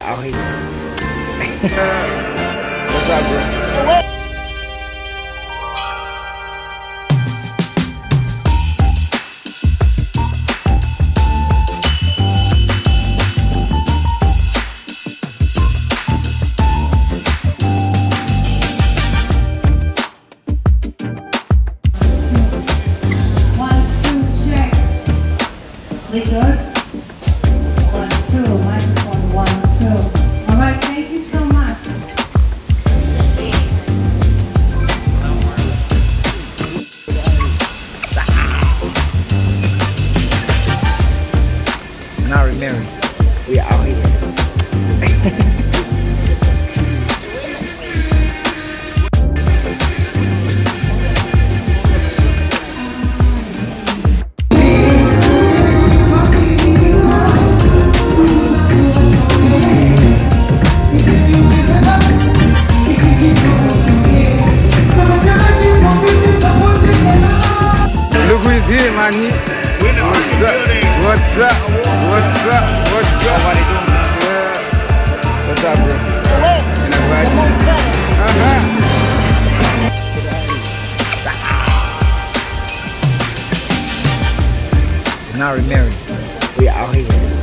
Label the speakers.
Speaker 1: out here. What's up, bro?
Speaker 2: Good. 1, 2, microphone 1, 2. Alright, thank you so much.
Speaker 1: Benari, Miri, we out here. Look who's here, man. What's up? What's up? What's up? What's up? What's up, bro? Benari, Miri, we out here.